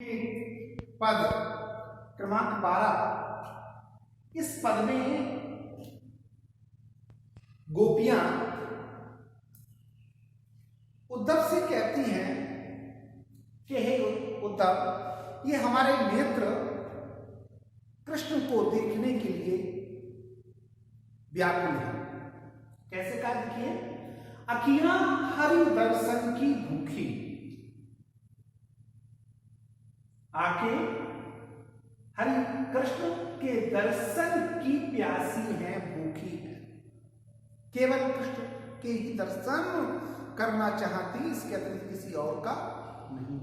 पद क्रमांक 12। इस पद में गोपियां उद्धव से कहती हैं कि हे उद्धव, ये हमारे नेत्र कृष्ण को देखने के लिए व्याकुल है। कैसे कहा? देखिए, अखियां हरि दर्शन की भूखी, आंखें हरि कृष्ण के दर्शन की प्यासी है, भूखी है। केवल कृष्ण के ही दर्शन करना चाहती, इसके अतिरिक्त किसी और का नहीं।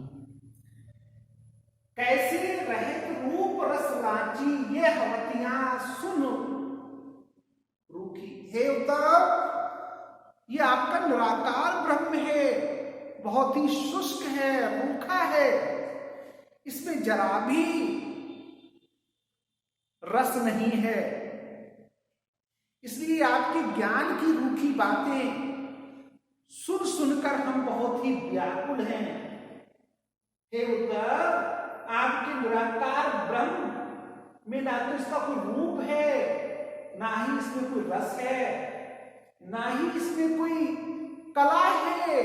कैसे रहित रूप रस लाची, ये हवतियां सुन रूखी। हे उद्धव, ये आपका निराकार ब्रह्म है, बहुत ही शुष्क है, रूखा है, इसमें जरा भी रस नहीं है। इसलिए आपके ज्ञान की रूखी बातें सुन सुनकर हम बहुत ही व्याकुल हैं। हे उद्धव, आपके निराकार ब्रह्म में ना तो इसका कोई रूप है, ना ही इसमें कोई रस है, ना ही इसमें कोई कला है,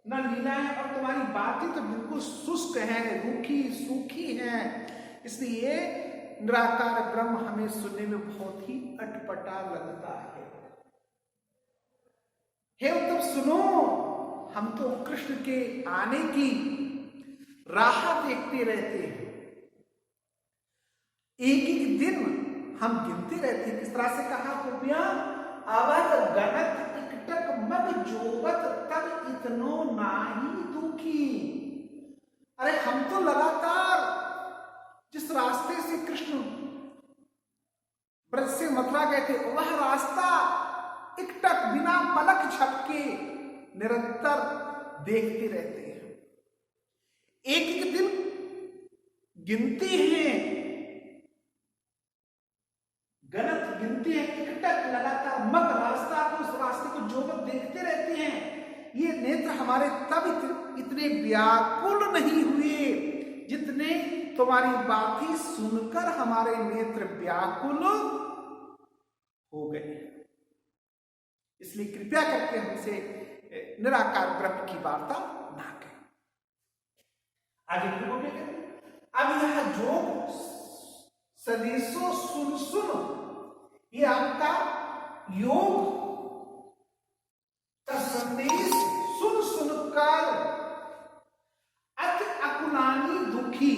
न लीला है, और तुम्हारी बातें तो बिल्कुल शुष्क हैं, रूखी सूखी हैं। इसलिए निराकार ब्रह्म हमें सुनने में बहुत ही अटपटा लगता है। हे उद्धव सुनो, हम तो कृष्ण के आने की राह देखते रहते हैं। एक एक दिन हम गिनते रहते हैं। किस तरह से कहा? गोपियां अवध गणत इकटक मग जोबत तब इतनो नाही दुखी। अरे हम तो लगातार जिस रास्ते से कृष्ण ब्रज से मथुरा गए थे, वह रास्ता इकटक बिना पलक झपके निरंतर देखते रहते हैं। एक एक दिन गिनते हैं, गणत गिनते हैं, इकटक लगातार मग रास्ता को, उस रास्ते को जोबत देखते रहते हैं। ये नेत्र हमारे तब इतने व्याकुल नहीं हुए जितने तुम्हारी बातें सुनकर हमारे नेत्र व्याकुल हो गए। इसलिए कृपया करके हमसे निराकार ब्रह्म की वार्ता ना करें। आगे फिर वो क्या करें? अब यह जो सदेशो सुन सुन, ये आपका योग का संदेश सुन सुनकर अति अकुलानी दुखी,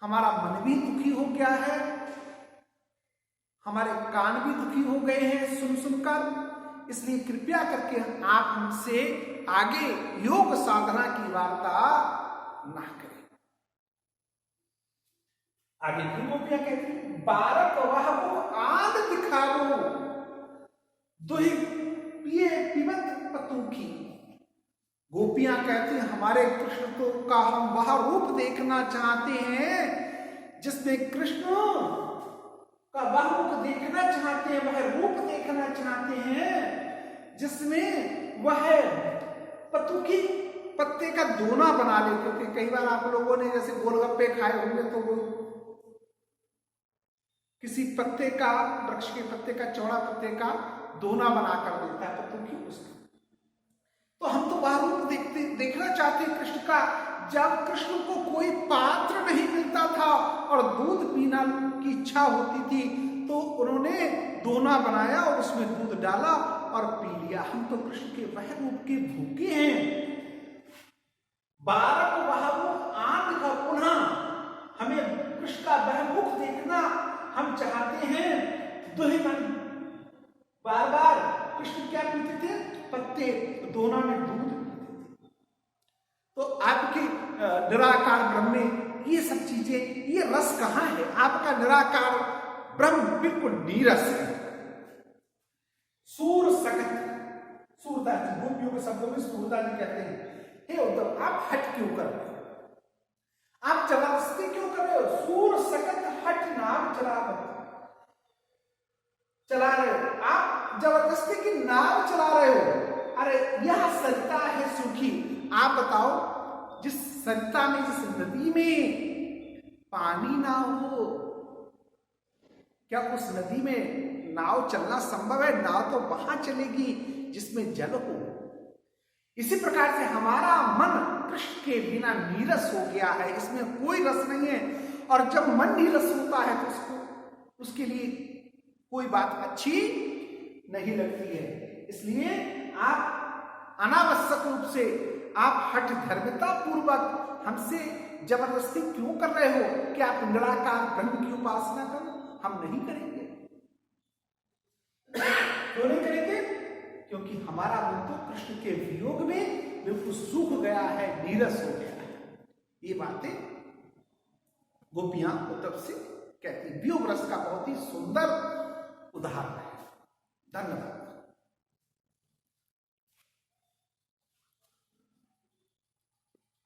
हमारा मन भी दुखी हो गया है, हमारे कान भी दुखी हो गए हैं सुन सुनकर। इसलिए कृपया करके आप हमसे आगे योग साधना की वार्ता ना करें। आगे फिर वो क्या कहती है? बारक वह वो आद दिखाओ, दुहि पिए पिबत पतूखी। गोपियां कहती हैं हमारे कृष्ण को का हम वह रूप देखना चाहते हैं जिसमें कृष्ण का वह रूप देखना चाहते हैं, वह रूप देखना चाहते हैं जिसमें वह पतूखी पत्ते का दोना बना लेते थे। कई बार आप लोगों ने जैसे गोलगप्पे खाए होंगे तो वो किसी पत्ते का, वृक्ष के पत्ते का, चौड़ा पत्ते का दोना बनाकर देता है पतूखी उसका। तो हम तो वह रूप देखना चाहते हैं कृष्ण का, जब कृष्ण को कोई पात्र नहीं मिलता था और दूध पीना की इच्छा होती थी तो उन्होंने दोना बनाया और उसमें दूध डाला और पी लिया। हम तो कृष्ण के वह रूप के भूखे हैं। बारक वह वो आंख का, पुनः हमें कृष्ण का वह मुख देखना हम चाहते हैं। दुहि मन, बार बार कृष्ण क्या पीते थे? पत्ते, दोना में दूध पीते थे। तो आपके निराकार ब्रह्म में ये सब चीजें, ये रस कहां है? आपका निराकार ब्रह्म बिल्कुल नीरस है। सूर सकत, सूरदास जी, गोपियों के शब्दों में सूरदास जी कहते हैं, हे उद्धव आप हट क्यों कर रहे हो? आप जबरदस्ती क्यों कर रहे हो? सूर सकत हट नाम चला रहे हो, आप जबरदस्ती की नाव चला रहे हो। अरे यह सरिता है सूखी, आप बताओ जिस सरिता में, जिस नदी में पानी ना हो, क्या उस नदी में नाव चलना संभव है? नाव तो वहां चलेगी जिसमें जल हो। इसी प्रकार से हमारा मन कृष्ण के बिना नीरस हो गया है, इसमें कोई रस नहीं है। और जब मन नीरस होता है तो उसके लिए कोई बात अच्छी नहीं लगती है। इसलिए आप अनावश्यक रूप से आप हठ धर्मिता पूर्वक हमसे जबरदस्ती क्यों कर रहे हो कि आप निराकार ब्रह्म की उपासना करो? हम नहीं करेंगे। क्यों नहीं करेंगे? क्योंकि हमारा मन तो कृष्ण के वियोग में बिल्कुल सूख गया है, नीरस हो गया है। ये बातें गोपियां उद्धव से कहती। वियोग रस का बहुत ही सुंदर उदाहरण है। धन्यवाद।